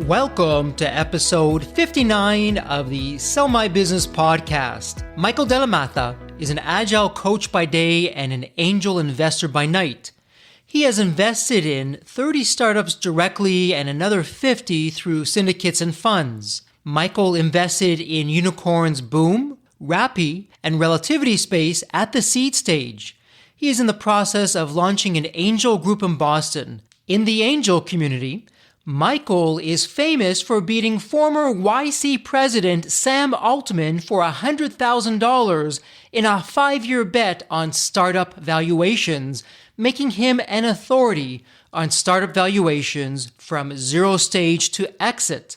Welcome to episode 59 of the Sell My Business podcast. Michael Della Maza is an agile coach by day and an angel investor by night. He has invested in 30 startups directly and another 50 through syndicates and funds. Michael invested in unicorns Boom, Rappi, and Relativity Space at the seed stage. He is in the process of launching an angel group in Boston. In the angel community, Michael is famous for beating former YC President Sam Altman for $100,000 in a 5-year bet on startup valuations, making him an authority on startup valuations from zero stage to exit.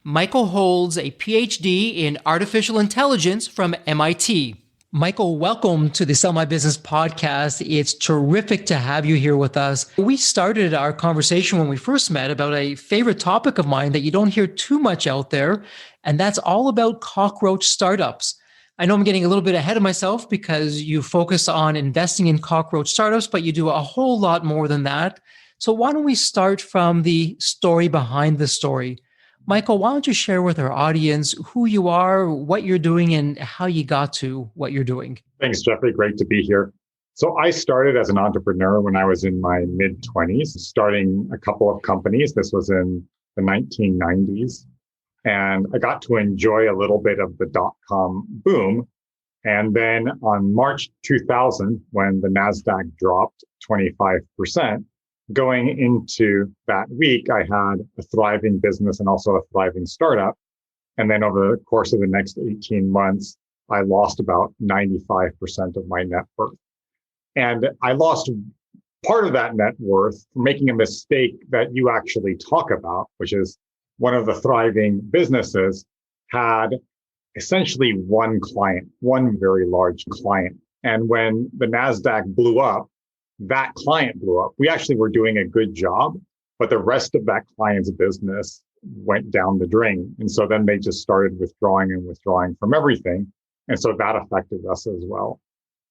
Michael holds a Ph.D. in artificial intelligence from MIT. Michael, welcome to the Sell My Business podcast. It's terrific to have you here with us. We started our conversation when we first met about a favorite topic of mine that you don't hear too much out there, and that's all about cockroach startups. I know I'm getting a little bit ahead of myself because you focus on investing in cockroach startups, but you do a whole lot more than that. So why don't we start from the story behind the story? Michael, why don't you share with our audience who you are, what you're doing, and how you got to what you're doing? Thanks, Jeffrey. Great to be here. So I started as an entrepreneur when I was in my mid-20s, starting a couple of companies. This was in the 1990s. And I got to enjoy a little bit of the dot-com boom. And then on March 2000, when the NASDAQ dropped 25%, going into that week, I had a thriving business and also a thriving startup. And then over the course of the next 18 months, I lost about 95% of my net worth. And I lost part of that net worth for making a mistake that you actually talk about, which is one of the thriving businesses had essentially one client, one very large client. And when the NASDAQ blew up, that client blew up. We actually were doing a good job, but the rest of that client's business went down the drain. And so then they just started withdrawing from everything. And so that affected us as well.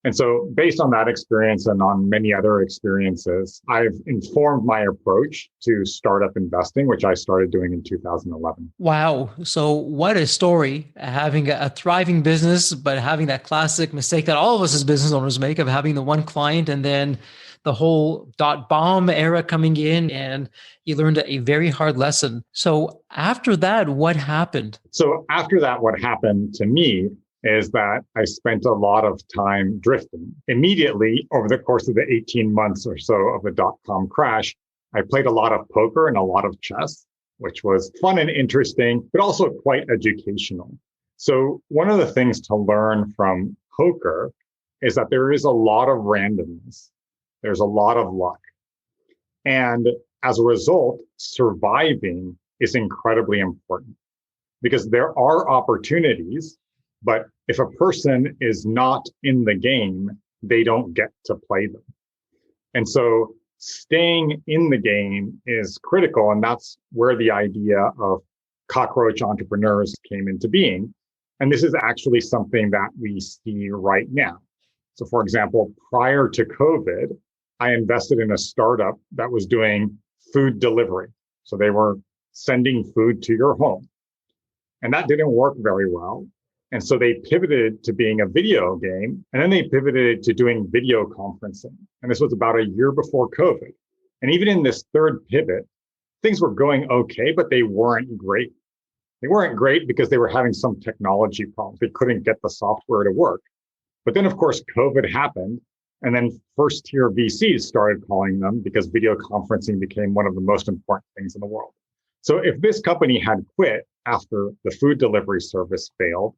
And so based on that experience and on many other experiences, I've informed my approach to startup investing, which I started doing in 2011. Wow. So what a story, having a thriving business, but having that classic mistake that all of us as business owners make of having the one client and then the whole .bomb era coming in, and you learned a very hard lesson. So after that, what happened? So after that, what happened to me is that I spent a lot of time drifting. Immediately, over the course of the 18 months or so of the dot-com crash, I played a lot of poker and a lot of chess, which was fun and interesting, but also quite educational. So one of the things to learn from poker is that there is a lot of randomness. There's a lot of luck. And as a result, surviving is incredibly important because there are opportunities, but if a person is not in the game, they don't get to play them. And so staying in the game is critical. And that's where the idea of cockroach entrepreneurs came into being. And this is actually something that we see right now. So for example, prior to COVID, I invested in a startup that was doing food delivery. So they were sending food to your home. And that didn't work very well. And so they pivoted to being a video game, and then they pivoted to doing video conferencing. And this was about a year before COVID. And even in this third pivot, things were going okay, but they weren't great. They weren't great because they were having some technology problems. They couldn't get the software to work. But then, of course, COVID happened. And then first-tier VCs started calling them because video conferencing became one of the most important things in the world. So if this company had quit after the food delivery service failed,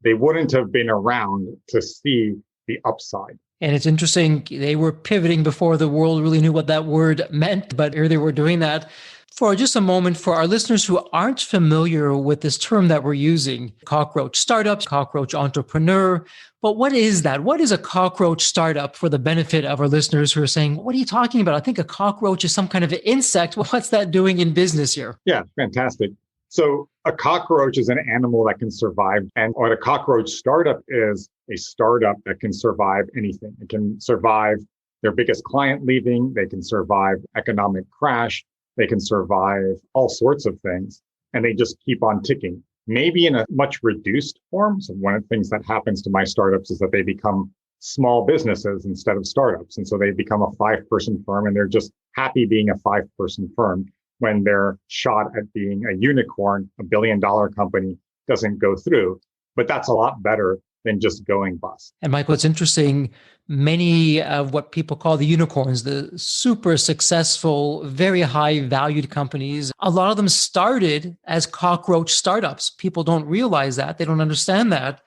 they wouldn't have been around to see the upside. And it's interesting, they were pivoting before the world really knew what that word meant, but here they were doing that. For just a moment, for our listeners who aren't familiar with this term that we're using, cockroach startups, cockroach entrepreneur, but what is that? What is a cockroach startup for the benefit of our listeners who are saying, what are you talking about? I think a cockroach is some kind of an insect. What's that doing in business here? Yeah, fantastic. So a cockroach is an animal that can survive. And what a cockroach startup is a startup that can survive anything. It can survive their biggest client leaving. They can survive economic crash. they can survive all sorts of things, and they just keep on ticking. Maybe in a much reduced form. So one of the things that happens to my startups is that they become small businesses instead of startups. And so they become a 5-person firm, and they're just happy being a 5-person firm when their shot at being a unicorn, a billion-dollar company, doesn't go through. But that's a lot better than just going bust. And Michael, it's interesting, many of what people call the unicorns, the super successful, very high valued companies, a lot of them started as cockroach startups. People don't realize that. They don't understand that.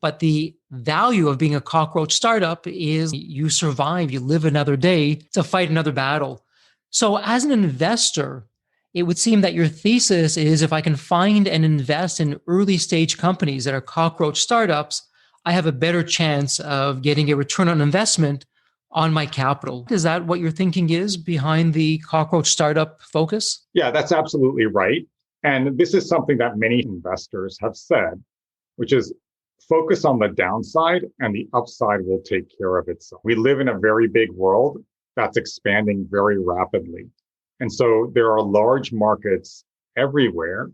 But the value of being a cockroach startup is you survive, you live another day to fight another battle. So as an investor, it would seem that your thesis is if I can find and invest in early stage companies that are cockroach startups, I have a better chance of getting a return on investment on my capital. Is that what your thinking is behind the cockroach startup focus? Yeah, that's absolutely right. And this is something that many investors have said, which is focus on the downside and the upside will take care of itself. We live in a very big world that's expanding very rapidly. And so there are large markets everywhere.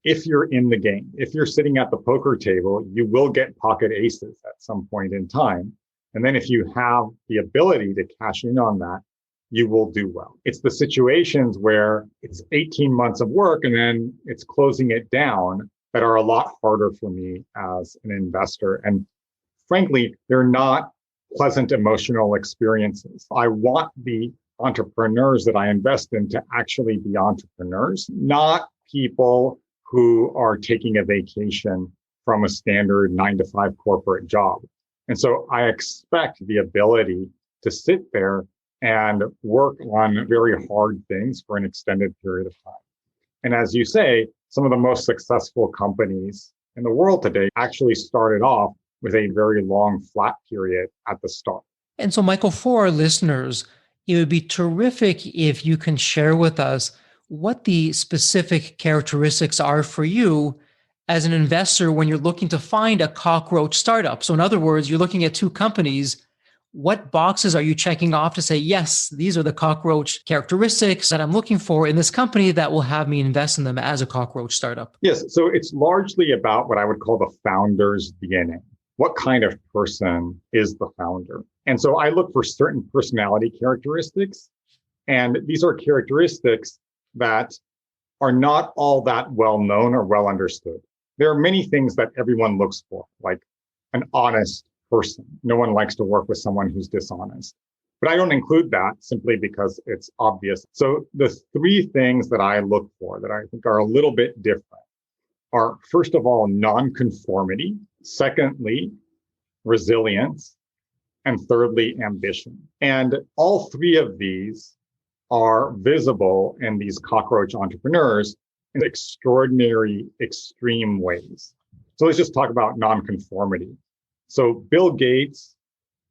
If you're in the game, if you're sitting at the poker table, you will get pocket aces at some point in time. And then if you have the ability to cash in on that, you will do well. It's the situations where it's 18 months of work and then it's closing it down that are a lot harder for me as an investor. And frankly, they're not pleasant emotional experiences. I want the entrepreneurs that I invest in to actually be entrepreneurs, not people who are taking a vacation from a standard 9-to-5 corporate job. And so I expect the ability to sit there and work on very hard things for an extended period of time. And as you say, some of the most successful companies in the world today actually started off with a very long flat period at the start. And so, Michael, for our listeners, it would be terrific if you can share with us what the specific characteristics are for you as an investor when you're looking to find a cockroach startup. So in other words, you're looking at two companies. What boxes are you checking off to say, yes, these are the cockroach characteristics that I'm looking for in this company that will have me invest in them as a cockroach startup? Yes. So it's largely about what I would call the founder's DNA. What kind of person is the founder? And so I look for certain personality characteristics. And these are characteristics that are not all that well known or well understood. There are many things that everyone looks for, like an honest person. No one likes to work with someone who's dishonest. But I don't include that simply because it's obvious. So the three things that I look for that I think are a little bit different are, first of all, nonconformity. Secondly, resilience. And thirdly, ambition. And all three of these are visible in these cockroach entrepreneurs in extraordinary, extreme ways. So let's just talk about nonconformity. So Bill Gates,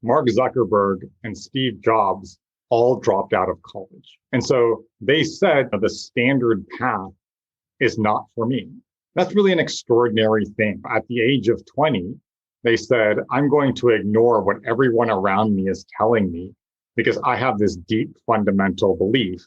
Mark Zuckerberg, and Steve Jobs all dropped out of college. And so they said the standard path is not for me. That's really an extraordinary thing. At the age of 20, they said, I'm going to ignore what everyone around me is telling me because I have this deep fundamental belief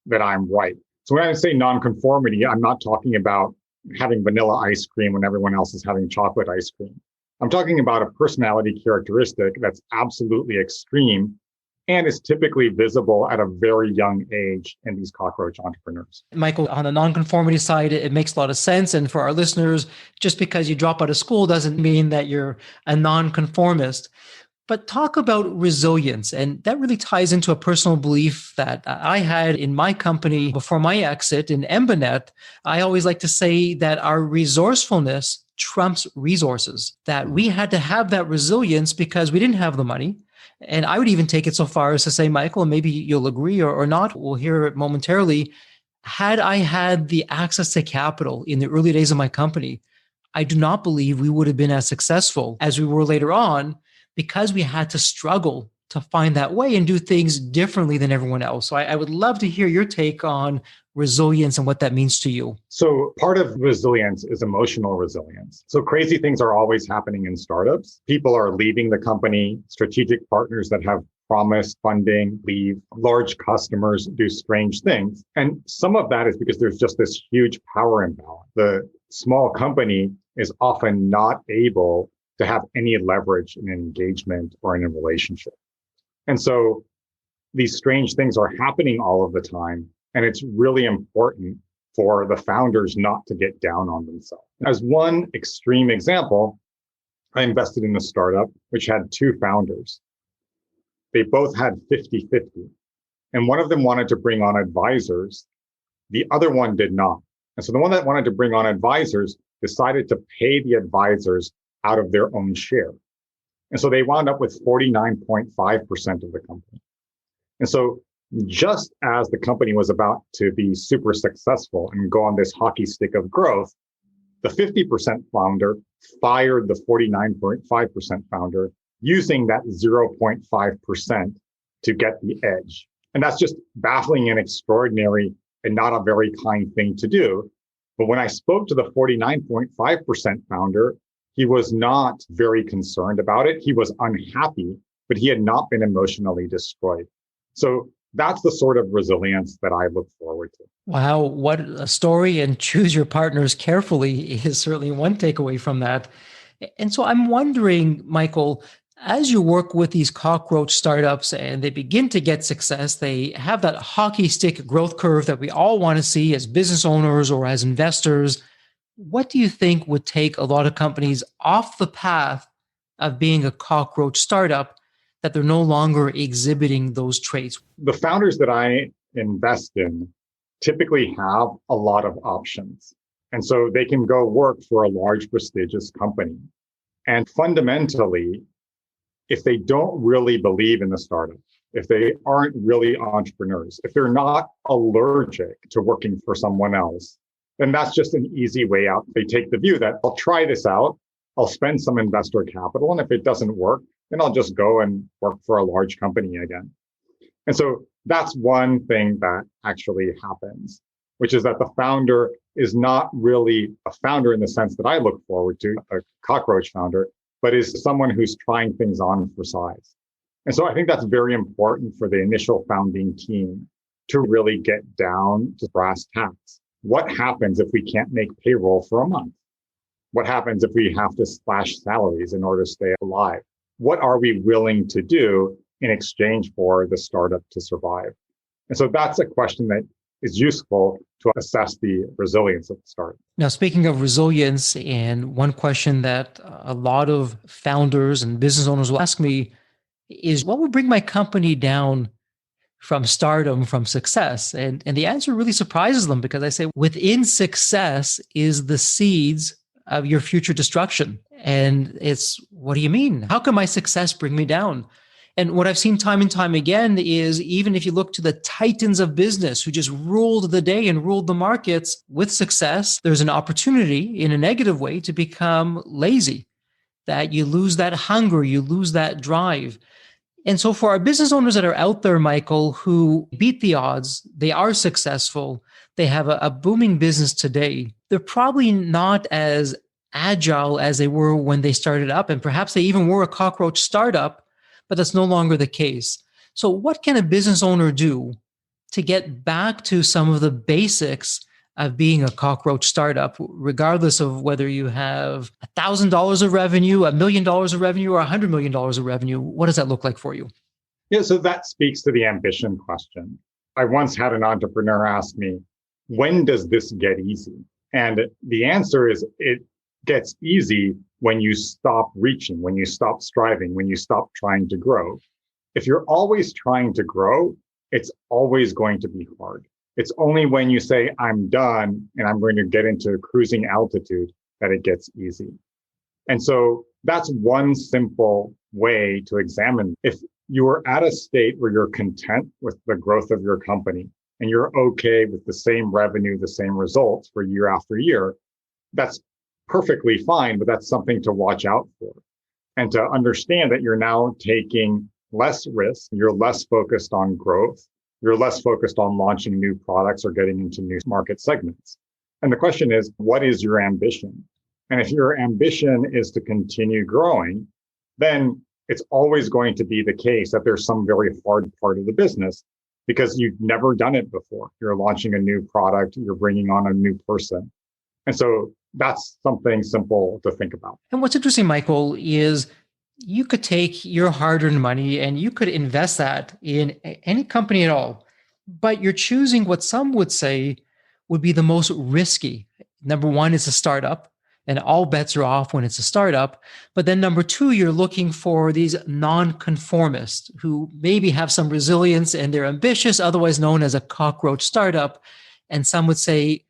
that I'm right. So when I say nonconformity, I'm not talking about having vanilla ice cream when everyone else is having chocolate ice cream. I'm talking about a personality characteristic that's absolutely extreme and is typically visible at a very young age in these cockroach entrepreneurs. Michael, on the nonconformity side, it makes a lot of sense. And for our listeners, just because you drop out of school doesn't mean that you're a nonconformist. But talk about resilience. And that really ties into a personal belief that I had in my company before my exit in Embanet. I always like to say that our resourcefulness trumps resources, that we had to have that resilience because we didn't have the money. And I would even take it so far as to say, Michael, and maybe you'll agree or not, we'll hear it momentarily. Had I had the access to capital in the early days of my company, I do not believe we would have been as successful as we were later on because we had to struggle to find that way and do things differently than everyone else. So I would love to hear your take on resilience and what that means to you. So part of resilience is emotional resilience. So crazy things are always happening in startups. People are leaving the company. Strategic partners that have promise funding, leave, large customers do strange things. And some of that is because there's just this huge power imbalance. The small company is often not able to have any leverage in engagement or in a relationship. And so these strange things are happening all of the time. And it's really important for the founders not to get down on themselves. As one extreme example, I invested in a startup which had two founders. They both had 50-50. And one of them wanted to bring on advisors. The other one did not. And so the one that wanted to bring on advisors decided to pay the advisors out of their own share. And so they wound up with 49.5% of the company. And so just as the company was about to be super successful and go on this hockey stick of growth, the 50% founder fired the 49.5% founder using that 0.5% to get the edge. And that's just baffling and extraordinary and not a very kind thing to do. But when I spoke to the 49.5% founder, he was not very concerned about it. He was unhappy, but he had not been emotionally destroyed. So that's the sort of resilience that I look forward to. Wow, what a story. And choose your partners carefully is certainly one takeaway from that. And so I'm wondering, Michael, as you work with these cockroach startups and they begin to get success, they have that hockey stick growth curve that we all want to see as business owners or as investors. What do you think would take a lot of companies off the path of being a cockroach startup, that they're no longer exhibiting those traits? The founders that I invest in typically have a lot of options. And so they can go work for a large, prestigious company. And fundamentally, if they don't really believe in the startup, if they aren't really entrepreneurs, if they're not allergic to working for someone else, then that's just an easy way out. They take the view that I'll try this out, I'll spend some investor capital, and if it doesn't work, then I'll just go and work for a large company again. And so that's one thing that actually happens, which is that the founder is not really a founder in the sense that I look forward to, a cockroach founder, but is someone who's trying things on for size. And so I think that's very important for the initial founding team to really get down to brass tacks. What happens if we can't make payroll for a month? What happens if we have to slash salaries in order to stay alive? What are we willing to do in exchange for the startup to survive? And so that's a question that is useful to assess the resilience of the startup. Now, speaking of resilience, and one question that a lot of founders and business owners will ask me is, what would bring my company down from stardom, from success? And the answer really surprises them, because I say within success is the seeds of your future destruction. And it's, what do you mean? How can my success bring me down? And what I've seen time and time again is, even if you look to the titans of business who just ruled the day and ruled the markets with success, there's an opportunity in a negative way to become lazy, that you lose that hunger, you lose that drive. And so for our business owners that are out there, Michael, who beat the odds, they are successful, they have a booming business today, they're probably not as agile as they were when they started up. And perhaps they even were a cockroach startup, but that's no longer the case. So what can a business owner do to get back to some of the basics of being a cockroach startup, regardless of whether you have $1,000 of revenue, $1 million of revenue, or $100 million of revenue? What does that look like for you? Yeah, so that speaks to the ambition question. I once had an entrepreneur ask me, when does this get easy? And the answer is, it gets easy when you stop reaching, when you stop striving, when you stop trying to grow. If you're always trying to grow, it's always going to be hard. It's only when you say, I'm done and I'm going to get into cruising altitude, that it gets easy. And so that's one simple way to examine. If you are at a state where you're content with the growth of your company and you're okay with the same revenue, the same results for year after year, that's perfectly fine, but that's something to watch out for. And to understand that you're now taking less risk, you're less focused on growth, you're less focused on launching new products or getting into new market segments. And the question is, what is your ambition? And if your ambition is to continue growing, then it's always going to be the case that there's some very hard part of the business because you've never done it before. You're launching a new product, you're bringing on a new person. And so that's something simple to think about. And what's interesting, Michael, is you could take your hard-earned money and you could invest that in any company at all, but you're choosing what some would say would be the most risky. Number one, it's a startup, and all bets are off when it's a startup. But then number two, you're looking for these non-conformists who maybe have some resilience and they're ambitious, otherwise known as a cockroach startup. And some would say,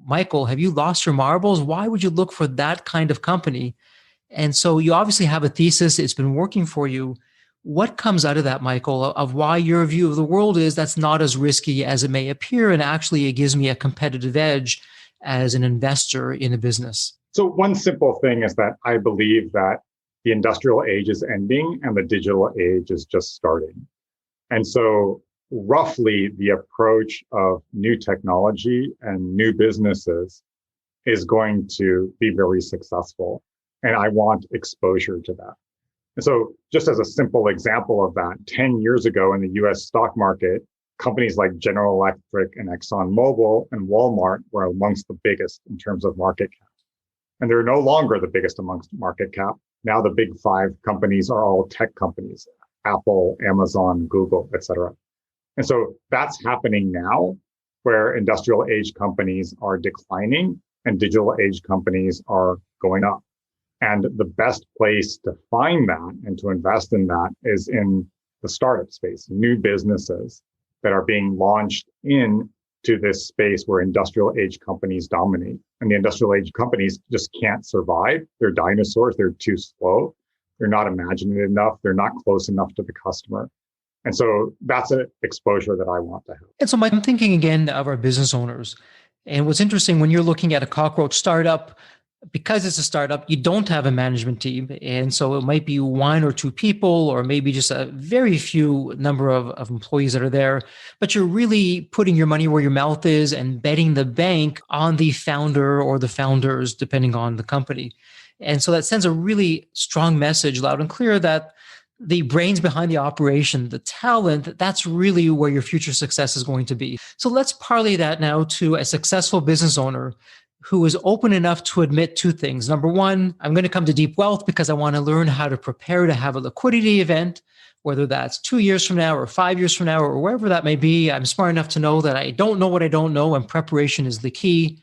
Michael, have you lost your marbles? Why would you look for that kind of company? And so you obviously have a thesis. It's been working for you. What comes out of that, Michael, of why your view of the world is that's not as risky as it may appear, and actually it gives me a competitive edge as an investor in a business? So one simple thing is that I believe that the industrial age is ending and the digital age is just starting. And so roughly the approach of new technology and new businesses is going to be very successful. And I want exposure to that. And so just as a simple example of that, 10 years ago in the US stock market, companies like General Electric and ExxonMobil and Walmart were amongst the biggest in terms of market cap. And they're no longer the biggest amongst market cap. Now the big five companies are all tech companies, Apple, Amazon, Google, et cetera. And so that's happening now, where industrial age companies are declining and digital age companies are going up. And the best place to find that and to invest in that is in the startup space, new businesses that are being launched into this space where industrial age companies dominate. And the industrial age companies just can't survive. They're dinosaurs. They're too slow. They're not imaginative enough. They're not close enough to the customer. And so that's an exposure that I want to have. And so, Mike, I'm thinking again of our business owners. And what's interesting when you're looking at a cockroach startup, because it's a startup, you don't have a management team. And so it might be one or two people, or maybe just a very few number of employees that are there. But you're really putting your money where your mouth is and betting the bank on the founder or the founders, depending on the company. And so that sends a really strong message, loud and clear, that the brains behind the operation, the talent, that's really where your future success is going to be. So let's parlay that now to a successful business owner who is open enough to admit two things. Number one, I'm going to come to deep wealth because I want to learn how to prepare to have a liquidity event, whether that's 2 years from now or 5 years from now or wherever that may be. I'm smart enough to know that I don't know what I don't know, and preparation is the key.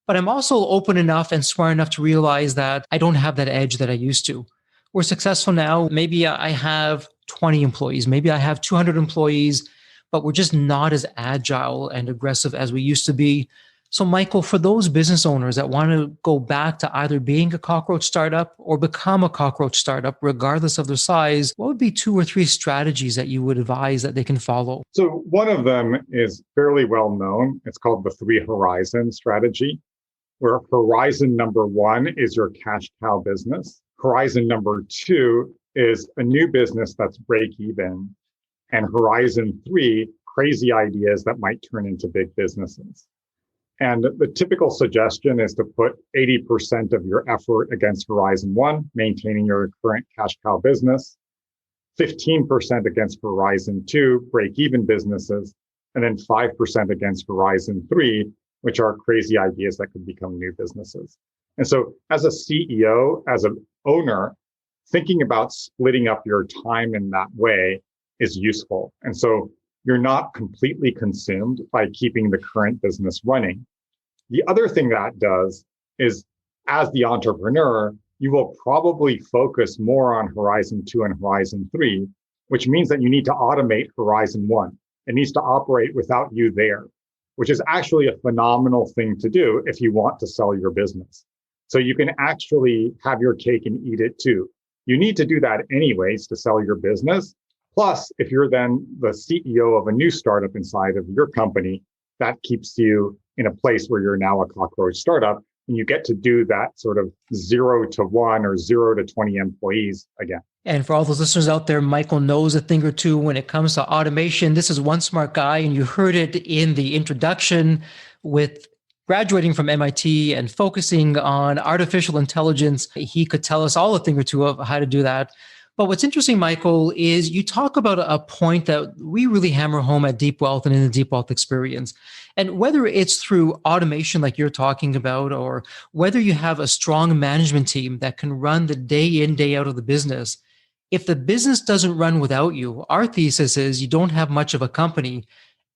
But I'm also open enough and smart enough to realize that I don't have that edge that I used to. We're successful now. Maybe I have 20 employees. Maybe I have 200 employees, but we're just not as agile and aggressive as we used to be. So, Michael, for those business owners that want to go back to either being a cockroach startup or become a cockroach startup, regardless of their size, what would be 2 or 3 strategies that you would advise that they can follow? So one of them is fairly well known. It's called the 3 horizon strategy, where horizon number 1 is your cash cow business. Horizon number 2 is a new business that's break even. And horizon 3, crazy ideas that might turn into big businesses. And the typical suggestion is to put 80% of your effort against Horizon 1, maintaining your current cash cow business, 15% against Horizon 2, break-even businesses, and then 5% against Horizon 3, which are crazy ideas that could become new businesses. And so as a CEO, as an owner, thinking about splitting up your time in that way is useful. And so you're not completely consumed by keeping the current business running. The other thing that does is, as the entrepreneur, you will probably focus more on Horizon 2 and Horizon 3, which means that you need to automate Horizon 1. It needs to operate without you there, which is actually a phenomenal thing to do if you want to sell your business. So you can actually have your cake and eat it too. You need to do that anyways to sell your business. Plus, if you're then the CEO of a new startup inside of your company, that keeps you in a place where you're now a cockroach startup, and you get to do that sort of 0 to 1 or 0 to 20 employees again. And for all those listeners out there, Michael knows a thing or two when it comes to automation. This is one smart guy, and you heard it in the introduction with graduating from MIT and focusing on artificial intelligence. He could tell us all a thing or two of how to do that. But what's interesting, Michael, is you talk about a point that we really hammer home at Deep Wealth and in the Deep Wealth experience. And whether it's through automation like you're talking about, or whether you have a strong management team that can run the day in, day out of the business, if the business doesn't run without you, our thesis is you don't have much of a company,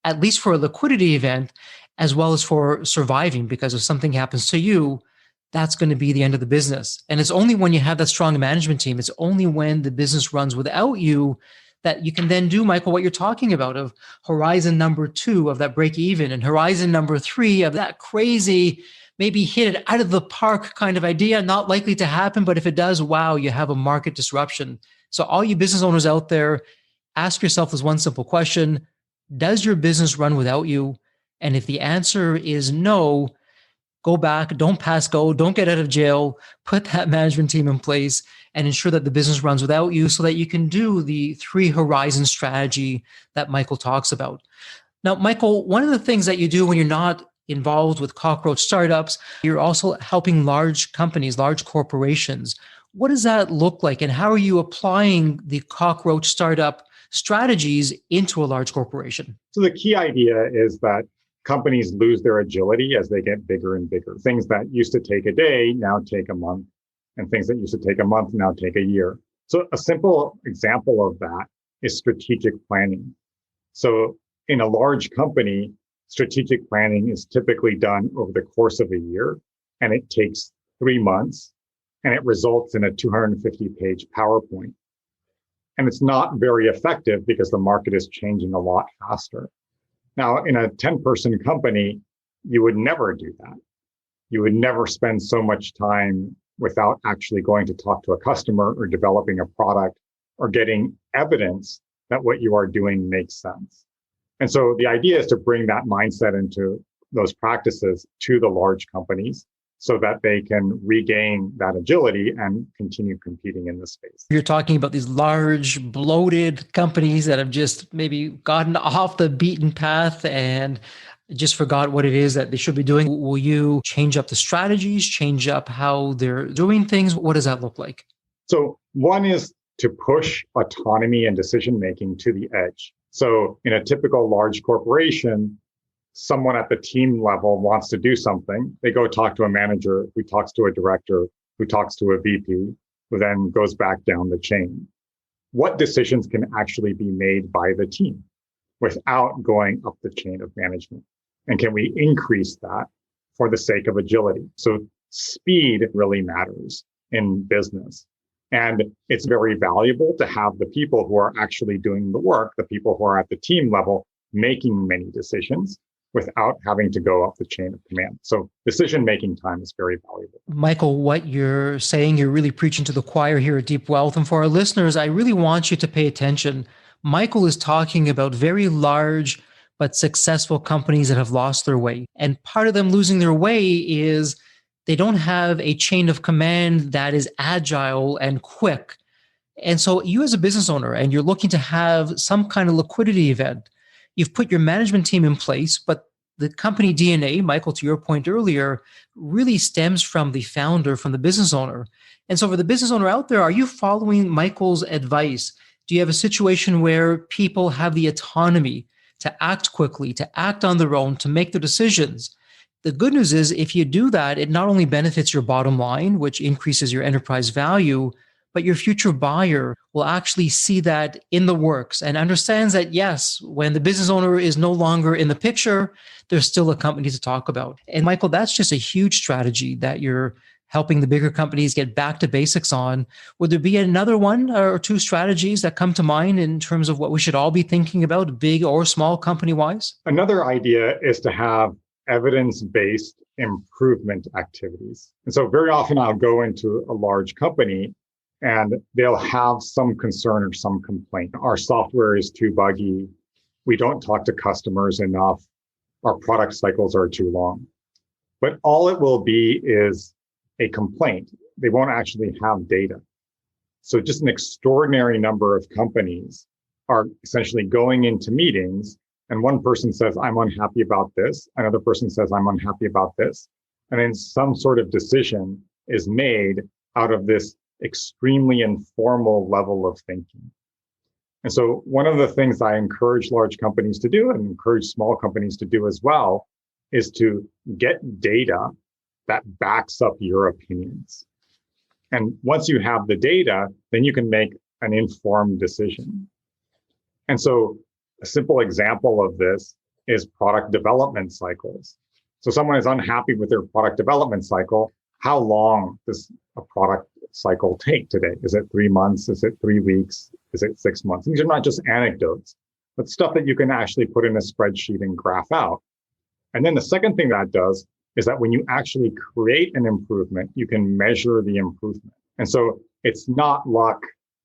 at least for a liquidity event, as well as for surviving, because if something happens to you, that's going to be the end of the business. And it's only when you have that strong management team, it's only when the business runs without you that you can then do, Michael, what you're talking about of horizon number 2 of that break even and horizon number 3 of that crazy, maybe hit it out of the park kind of idea, not likely to happen. But if it does, wow, you have a market disruption. So all you business owners out there, ask yourself this one simple question: does your business run without you? And if the answer is no, go back, don't pass go, don't get out of jail, put that management team in place and ensure that the business runs without you so that you can do the 3 horizon strategy that Michael talks about. Now, Michael, one of the things that you do when you're not involved with Cockroach startups, you're also helping large companies, large corporations. What does that look like? And how are you applying the Cockroach startup strategies into a large corporation? So the key idea is that companies lose their agility as they get bigger and bigger. Things that used to take a day now take a month, and things that used to take a month now take a year. So a simple example of that is strategic planning. So in a large company, strategic planning is typically done over the course of a year, and it takes 3 months, and it results in a 250-page PowerPoint. And it's not very effective because the market is changing a lot faster. Now, in a 10-person company, you would never do that. You would never spend so much time without actually going to talk to a customer or developing a product or getting evidence that what you are doing makes sense. And so the idea is to bring that mindset into those practices to the large companies so that they can regain that agility and continue competing in this space. You're talking about these large, bloated companies that have just maybe gotten off the beaten path and just forgot what it is that they should be doing. Will you change up the strategies, change up how they're doing things? What does that look like? So one is to push autonomy and decision-making to the edge. So in a typical large corporation, someone at the team level wants to do something. They go talk to a manager who talks to a director, who talks to a VP, who then goes back down the chain. What decisions can actually be made by the team without going up the chain of management? And can we increase that for the sake of agility? So speed really matters in business. And it's very valuable to have the people who are actually doing the work, the people who are at the team level, making many decisions without having to go up the chain of command. So decision-making time is very valuable. Michael, what you're saying, you're really preaching to the choir here at Deep Wealth. And for our listeners, I really want you to pay attention. Michael is talking about very large but successful companies that have lost their way. And part of them losing their way is they don't have a chain of command that is agile and quick. And so you as a business owner, and you're looking to have some kind of liquidity event, you've put your management team in place, but the company DNA, Michael, to your point earlier, really stems from the founder, from the business owner. And so for the business owner out there, are you following Michael's advice? Do you have a situation where people have the autonomy to act quickly, to act on their own, to make their decisions? The good news is if you do that, it not only benefits your bottom line, which increases your enterprise value, but your future buyer will actually see that in the works and understands that, yes, when the business owner is no longer in the picture, there's still a company to talk about. And Michael, that's just a huge strategy that you're helping the bigger companies get back to basics on. Would there be another one or 2 strategies that come to mind in terms of what we should all be thinking about, big or small company-wise? Another idea is to have evidence-based improvement activities. And so very often I'll go into a large company and they'll have some concern or some complaint. Our software is too buggy. We don't talk to customers enough. Our product cycles are too long. But all it will be is a complaint. They won't actually have data. So just an extraordinary number of companies are essentially going into meetings and one person says, I'm unhappy about this. Another person says, I'm unhappy about this. And then some sort of decision is made out of this extremely informal level of thinking. And so one of the things I encourage large companies to do and encourage small companies to do as well is to get data that backs up your opinions. And once you have the data, then you can make an informed decision. And so a simple example of this is product development cycles. So someone is unhappy with their product development cycle. How long does a product cycle take today? Is it 3 months? Is it 3 weeks? Is it 6 months? These are not just anecdotes, but stuff that you can actually put in a spreadsheet and graph out. And then the second thing that does is that when you actually create an improvement, you can measure the improvement. And so it's not luck.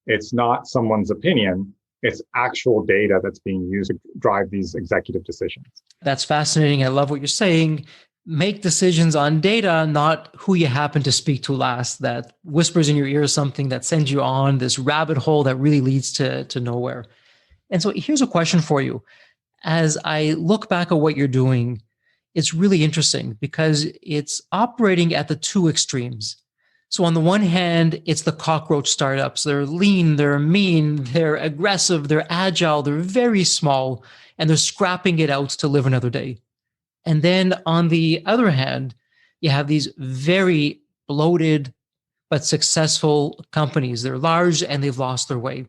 It's not someone's opinion. It's actual data that's being used to drive these executive decisions. That's fascinating. I love what you're saying. Make decisions on data, not who you happen to speak to last, that whispers in your ear something that sends you on this rabbit hole that really leads to nowhere. And so here's a question for you. As I look back at what you're doing, it's really interesting because it's operating at the two extremes. So on the one hand, it's the cockroach startups. They're lean, they're mean, they're aggressive, they're agile, they're very small, and they're scrapping it out to live another day. And then on the other hand, you have these very bloated but successful companies. They're large and they've lost their way.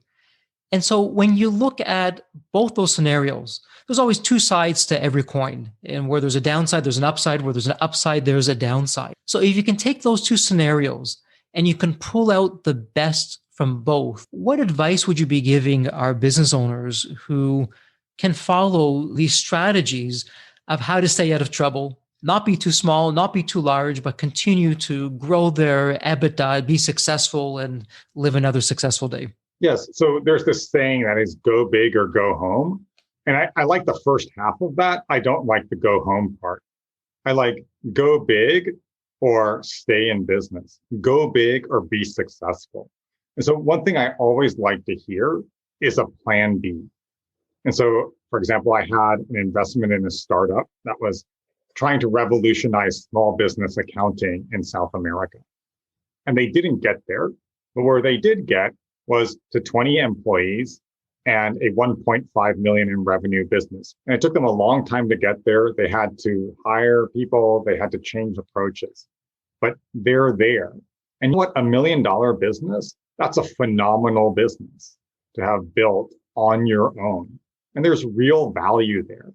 And so when you look at both those scenarios, there's always two sides to every coin. And where there's a downside, there's an upside. Where there's an upside, there's a downside. So if you can take those two scenarios and you can pull out the best from both, what advice would you be giving our business owners who can follow these strategies of how to stay out of trouble, not be too small, not be too large, but continue to grow their EBITDA, be successful, and live another successful day? Yes. So there's this saying that is go big or go home. And I like the first half of that. I don't like the go home part. I like go big or stay in business, go big or be successful. And so one thing I always like to hear is a plan B. And so, for example, I had an investment in a startup that was trying to revolutionize small business accounting in South America. And they didn't get there, but where they did get was to 20 employees and a 1.5 million in revenue business. And it took them a long time to get there. They had to hire people. They had to change approaches, but they're there. And what, $1 million business, that's a phenomenal business to have built on your own. And there's real value there.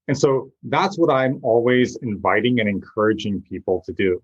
And so that's what I'm always inviting and encouraging people to do.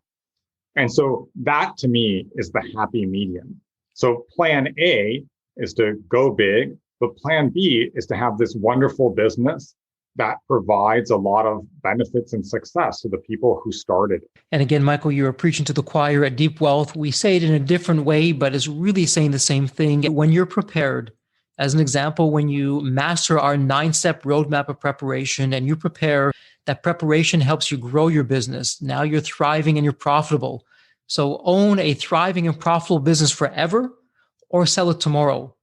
And so that to me is the happy medium. So plan A is to go big, but plan B is to have this wonderful business that provides a lot of benefits and success to the people who started it. And again, Michael, you are preaching to the choir at Deep Wealth. We say it in a different way, but it's really saying the same thing. When you're prepared, as an example, when you master our 9-step roadmap of preparation and you prepare, that preparation helps you grow your business. Now you're thriving and you're profitable. So own a thriving and profitable business forever or sell it tomorrow.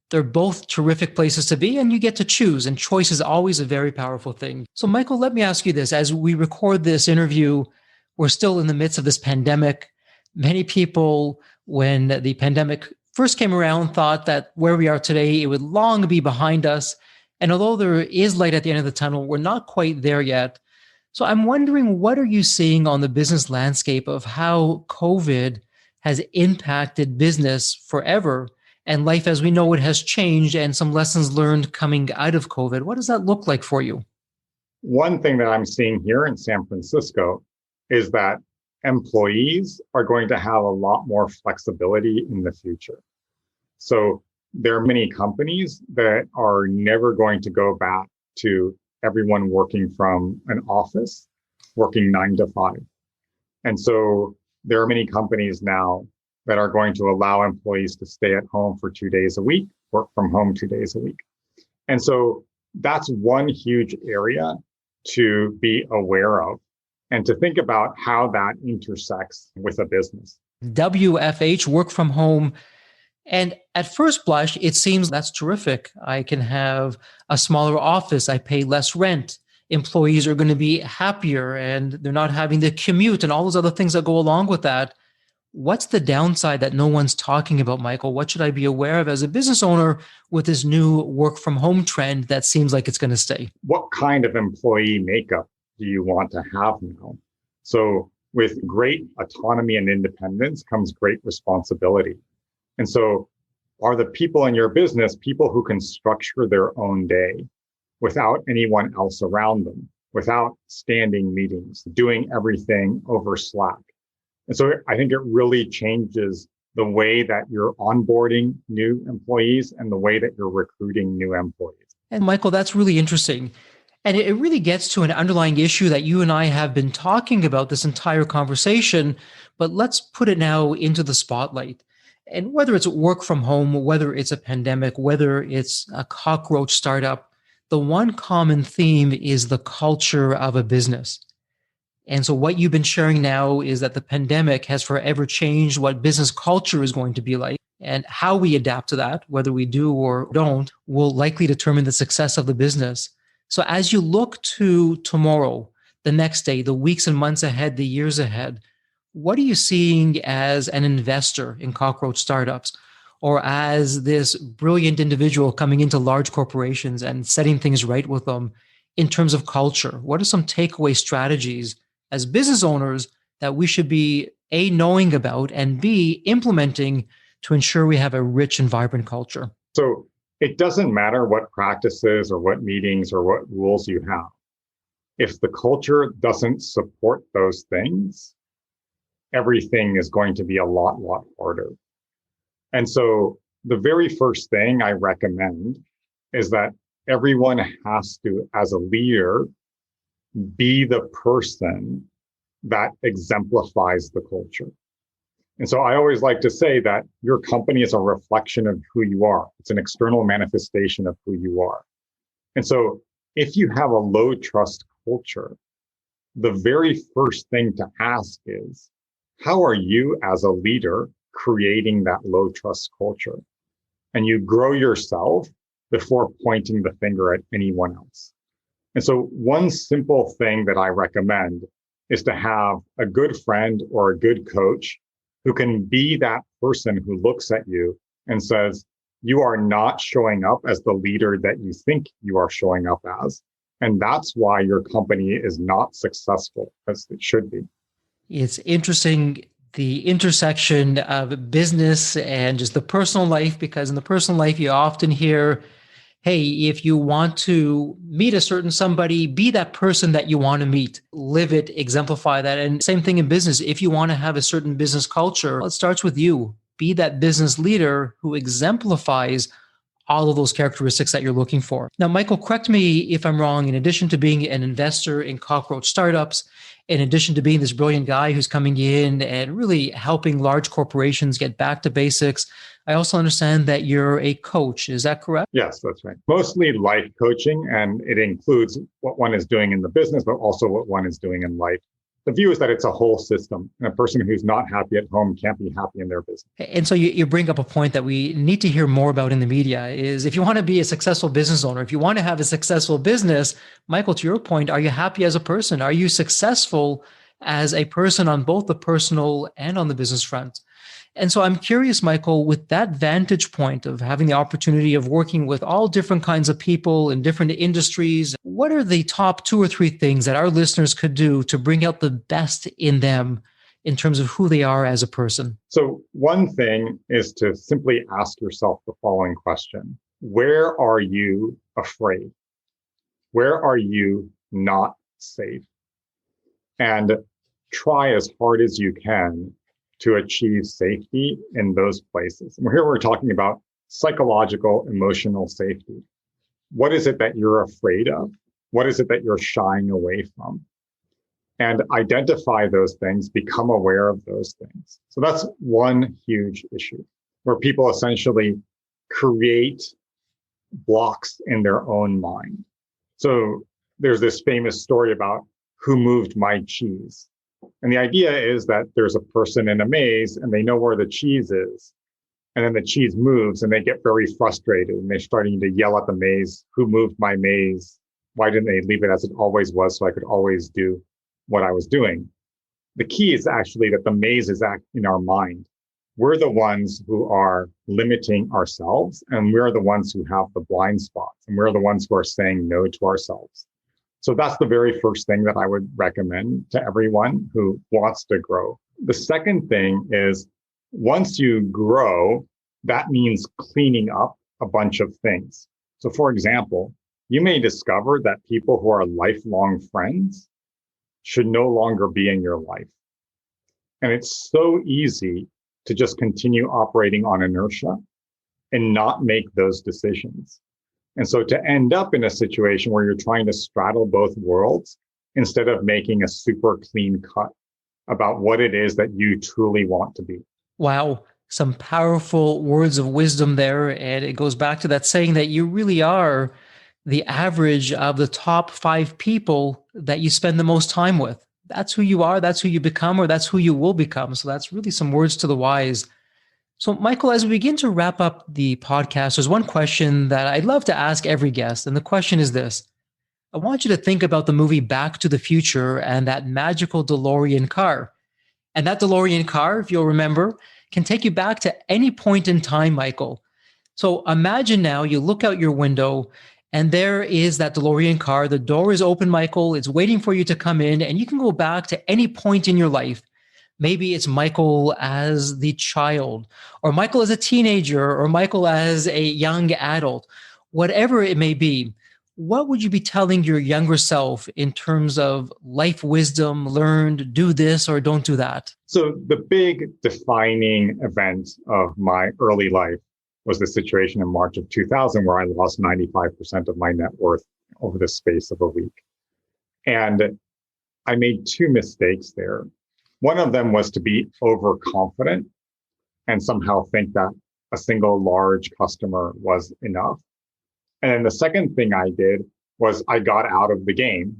They're both terrific places to be and you get to choose. And choice is always a very powerful thing. So Michael, let me ask you this. As we record this interview, we're still in the midst of this pandemic. Many people, when the pandemic first came around, thought that where we are today, it would long be behind us. And although there is light at the end of the tunnel, we're not quite there yet. So I'm wondering, what are you seeing on the business landscape of how COVID has impacted business forever and life as we know it has changed and some lessons learned coming out of COVID? What does that look like for you? One thing that I'm seeing here in San Francisco is that employees are going to have a lot more flexibility in the future. So there are many companies that are never going to go back to everyone working from an office, working 9 to 5. And so there are many companies now that are going to allow employees to stay at home for 2 days a week, work from home 2 days a week. And so that's one huge area to be aware of and to think about how that intersects with a business. WFH, work from home. And at first blush, it seems that's terrific. I can have a smaller office. I pay less rent. Employees are going to be happier and they're not having the commute and all those other things that go along with that. What's the downside that no one's talking about, Michael? What should I be aware of as a business owner with this new work from home trend that seems like it's going to stay? What kind of employee makeup do you want to have now? So with great autonomy and independence comes great responsibility. And so are the people in your business people who can structure their own day without anyone else around them, without standing meetings, doing everything over Slack? And so I think it really changes the way that you're onboarding new employees and the way that you're recruiting new employees. And Michael, that's really interesting. And it really gets to an underlying issue that you and I have been talking about this entire conversation, but let's put it now into the spotlight. And whether it's work from home, whether it's a pandemic, whether it's a cockroach startup, the one common theme is the culture of a business. And so what you've been sharing now is that the pandemic has forever changed what business culture is going to be like. And how we adapt to that, whether we do or don't, will likely determine the success of the business. So as you look to tomorrow, the next day, the weeks and months ahead, the years ahead, what are you seeing as an investor in Cockroach startups, or as this brilliant individual coming into large corporations and setting things right with them in terms of culture? What are some takeaway strategies as business owners that we should be A, knowing about, and B, implementing to ensure we have a rich and vibrant culture? So it doesn't matter what practices or what meetings or what rules you have. If the culture doesn't support those things, everything is going to be a lot harder. And so the very first thing I recommend is that everyone has to, as a leader, be the person that exemplifies the culture. And so I always like to say that your company is a reflection of who you are. It's an external manifestation of who you are. And so if you have a low trust culture, the very first thing to ask is, how are you as a leader creating that low trust culture? And you grow yourself before pointing the finger at anyone else. And so one simple thing that I recommend is to have a good friend or a good coach who can be that person who looks at you and says, you are not showing up as the leader that you think you are showing up as. And that's why your company is not successful as it should be. It's interesting, the intersection of business and just the personal life, because in the personal life, you often hear, hey, if you want to meet a certain somebody, be that person that you want to meet, live it, exemplify that. And same thing in business. If you want to have a certain business culture, well, it starts with you. Be that business leader who exemplifies all of those characteristics that you're looking for. Now, Michael, correct me if I'm wrong. In addition to being an investor in Cockroach startups, in addition to being this brilliant guy who's coming in and really helping large corporations get back to basics, I also understand that you're a coach. Is that correct? Yes, that's right. Mostly life coaching, and it includes what one is doing in the business, but also what one is doing in life. The view is that it's a whole system, and a person who's not happy at home can't be happy in their business. And so you bring up a point that we need to hear more about in the media is if you want to be a successful business owner, if you want to have a successful business, Michael, to your point, are you happy as a person? Are you successful as a person on both the personal and on the business front? And so I'm curious, Michael, with that vantage point of having the opportunity of working with all different kinds of people in different industries, what are the top 2 or 3 things that our listeners could do to bring out the best in them in terms of who they are as a person? So one thing is to simply ask yourself the following question. Where are you afraid? Where are you not safe? And try as hard as you can to achieve safety in those places. And here we're talking about psychological, emotional safety. What is it that you're afraid of? What is it that you're shying away from? And identify those things, become aware of those things. So that's one huge issue where people essentially create blocks in their own mind. So there's this famous story about who moved my cheese. And the idea is that there's a person in a maze and they know where the cheese is. And then the cheese moves and they get very frustrated and they're starting to yell at the maze, who moved my maze? Why didn't they leave it as it always was so I could always do what I was doing? The key is actually that the maze is in our mind. We're the ones who are limiting ourselves, and we're the ones who have the blind spots, and we're the ones who are saying no to ourselves. So that's the very first thing that I would recommend to everyone who wants to grow. The second thing is, once you grow, that means cleaning up a bunch of things. So for example, you may discover that people who are lifelong friends should no longer be in your life. And it's so easy to just continue operating on inertia and not make those decisions. And so to end up in a situation where you're trying to straddle both worlds instead of making a super clean cut about what it is that you truly want to be. Wow. Some powerful words of wisdom there. And it goes back to that saying that you really are the average of the top 5 people that you spend the most time with. That's who you are, that's who you become, or that's who you will become. So that's really some words to the wise. So Michael, as we begin to wrap up the podcast, there's one question that I'd love to ask every guest. And the question is this. I want you to think about the movie Back to the Future and that magical DeLorean car. And that DeLorean car, if you'll remember, can take you back to any point in time, Michael. So imagine now you look out your window and there is that DeLorean car. The door is open, Michael. It's waiting for you to come in, and you can go back to any point in your life. Maybe it's Michael as the child, or Michael as a teenager, or Michael as a young adult. Whatever it may be, what would you be telling your younger self in terms of life wisdom learned, do this or don't do that? So the big defining event of my early life was the situation in March of 2000 where I lost 95% of my net worth over the space of a week. And I made 2 mistakes there. One of them was to be overconfident and somehow think that a single large customer was enough. And then the second thing I did was I got out of the game.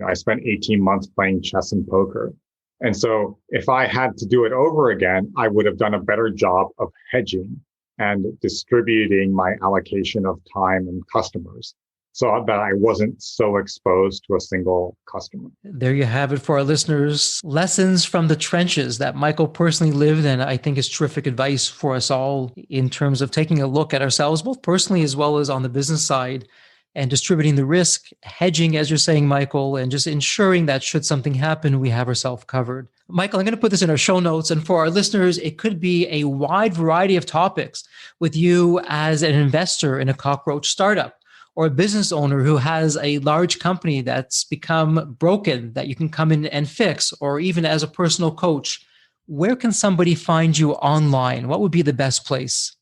I spent 18 months playing chess and poker. And so if I had to do it over again, I would have done a better job of hedging and distributing my allocation of time and customers so that I wasn't so exposed to a single customer. There you have it for our listeners. Lessons from the trenches that Michael personally lived, and I think is terrific advice for us all in terms of taking a look at ourselves, both personally as well as on the business side, and distributing the risk, hedging, as you're saying, Michael, and just ensuring that should something happen, we have ourselves covered. Michael, I'm going to put this in our show notes. And for our listeners, it could be a wide variety of topics with you as an investor in a Cockroach startup, or a business owner who has a large company that's become broken that you can come in and fix, or even as a personal coach. Where can somebody find you online? What would be the best place?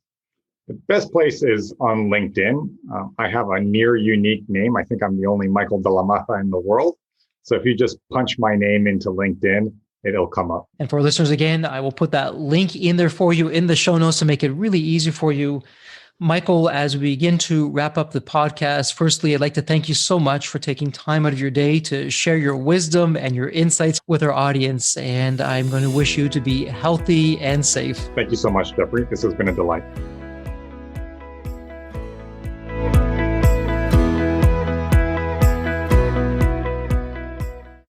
The best place is on LinkedIn. I have a near unique name. I think I'm the only Michael de la Maza in the world. So if you just punch my name into LinkedIn, it'll come up. And for listeners, again, I will put that link in there for you in the show notes to make it really easy for you. Michael, as we begin to wrap up the podcast, firstly, I'd like to thank you so much for taking time out of your day to share your wisdom and your insights with our audience. And I'm going to wish you to be healthy and safe. Thank you so much, Jeffrey. This has been a delight.